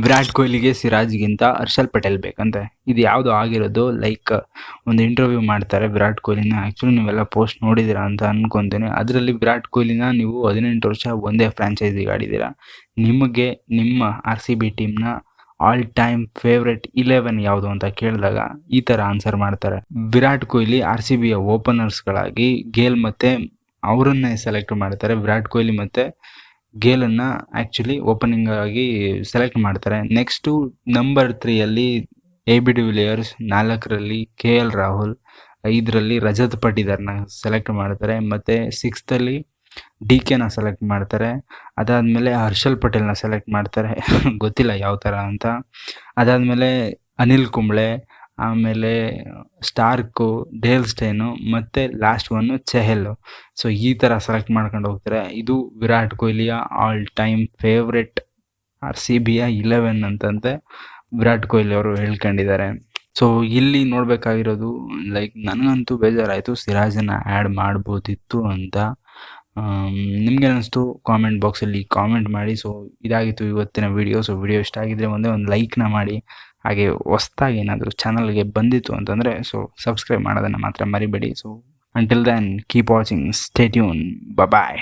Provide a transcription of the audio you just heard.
ವಿರಾಟ್ ಕೊಹ್ಲಿಗೆ ಸಿರಾಜ್ಗಿಂತ ಹರ್ಷಲ್ ಪಟೇಲ್ ಬೇಕಂತೆ. ಇದು ಯಾವುದು ಆಗಿರೋದು ಲೈಕ್ ಒಂದು ಇಂಟರ್ವ್ಯೂ ಮಾಡ್ತಾರೆ ವಿರಾಟ್ ಕೊಹ್ಲಿನ. ಆ್ಯಕ್ಚುಲಿ ನೀವೆಲ್ಲ ಪೋಸ್ಟ್ ನೋಡಿದ್ದೀರಾ ಅಂತ ಅನ್ಕೊತೀನಿ. ಅದರಲ್ಲಿ ವಿರಾಟ್ ಕೊಹ್ಲಿನ ನೀವು 18 ವರ್ಷ ಒಂದೇ ಫ್ರಾಂಚೈಸಿಗೆ ಆಡಿದ್ದೀರಾ, ನಿಮಗೆ ನಿಮ್ಮ RCB ಟೀಮ್ನ ಆಲ್ ಟೈಮ್ ಫೇವ್ರೆಟ್ 11 ಯಾವುದು ಅಂತ ಕೇಳಿದಾಗ ಈ ಥರ ಆನ್ಸರ್ ಮಾಡ್ತಾರೆ. ವಿರಾಟ್ ಕೊಹ್ಲಿ RCBಯ ಓಪನರ್ಸ್ಗಳಾಗಿ ಗೇಲ್ ಮತ್ತು ಅವರನ್ನೇ ಸೆಲೆಕ್ಟ್ ಮಾಡ್ತಾರೆ. ವಿರಾಟ್ ಕೊಹ್ಲಿ ಮತ್ತು ಗೇಲನ್ನು ಆ್ಯಕ್ಚುಲಿ ಓಪನಿಂಗ್ ಆಗಿ ಸೆಲೆಕ್ಟ್ ಮಾಡ್ತಾರೆ. ನೆಕ್ಸ್ಟು ನಂಬರ್ 3ಯಲ್ಲಿ AB ಡಿ ವಿಲಿಯರ್ಸ್, 4ರಲ್ಲಿ KL ರಾಹುಲ್, 5ರಲ್ಲಿ ರಜತ್ ಪಟಿದಾರ್ನ ಸೆಲೆಕ್ಟ್ ಮಾಡ್ತಾರೆ. ಮತ್ತು 6ರಲ್ಲಿ DKನ ಸೆಲೆಕ್ಟ್ ಮಾಡ್ತಾರೆ. ಅದಾದಮೇಲೆ ಹರ್ಷಲ್ ಪಟೇಲ್ನ ಸೆಲೆಕ್ಟ್ ಮಾಡ್ತಾರೆ ಗೊತ್ತಿಲ್ಲ ಯಾವ ಥರ ಅಂತ. ಅದಾದಮೇಲೆ ಅನಿಲ್ ಕುಂಬ್ಳೆ, ಆಮೇಲೆ ಸ್ಟಾರ್ಕು, ಡೇಲ್ ಸ್ಟೇನು ಮತ್ತು ಲಾಸ್ಟ್ ಒನ್ನು ಚೆಹಲ್. ಸೊ ಈ ಥರ ಸೆಲೆಕ್ಟ್ ಮಾಡ್ಕೊಂಡು ಹೋಗ್ತಾರೆ. ಇದು ವಿರಾಟ್ ಕೊಹ್ಲಿಯ ಆಲ್ ಟೈಮ್ ಫೇವ್ರೆಟ್ RCBಯ 11 ಅಂತಂತೆ ವಿರಾಟ್ ಕೊಹ್ಲಿ ಅವರು ಹೇಳ್ಕೊಂಡಿದ್ದಾರೆ. ಸೊ ಇಲ್ಲಿ ನೋಡಬೇಕಾಗಿರೋದು ಲೈಕ್ ನನಗಂತೂ ಬೇಜಾರಾಯಿತು, ಸಿರಾಜನ್ನು ಆ್ಯಡ್ ಮಾಡ್ಬೋದಿತ್ತು ಅಂತ. ನಿಮ್ಗೆ ಅನ್ನಿಸ್ತು ಕಾಮೆಂಟ್ ಬಾಕ್ಸಲ್ಲಿ ಕಾಮೆಂಟ್ ಮಾಡಿ. ಸೊ ಇದಾಗಿತ್ತು ಇವತ್ತಿನ ವಿಡಿಯೋ. ಸೊ ವಿಡಿಯೋ ಇಷ್ಟ ಆಗಿದ್ದರೆ ಒಂದೇ ಒಂದು ಲೈಕ್ನ ಮಾಡಿ. ಹಾಗೆ ಹೊಸ್ದಾಗಿ ಏನಾದರೂ ಚಾನಲ್ಗೆ ಬಂದಿತ್ತು ಅಂತಂದರೆ ಸೊ ಸಬ್ಸ್ಕ್ರೈಬ್ ಮಾಡೋದನ್ನು ಮಾತ್ರ ಮರಿಬೇಡಿ. So until then keep watching, stay tune, ಬಾಯ್.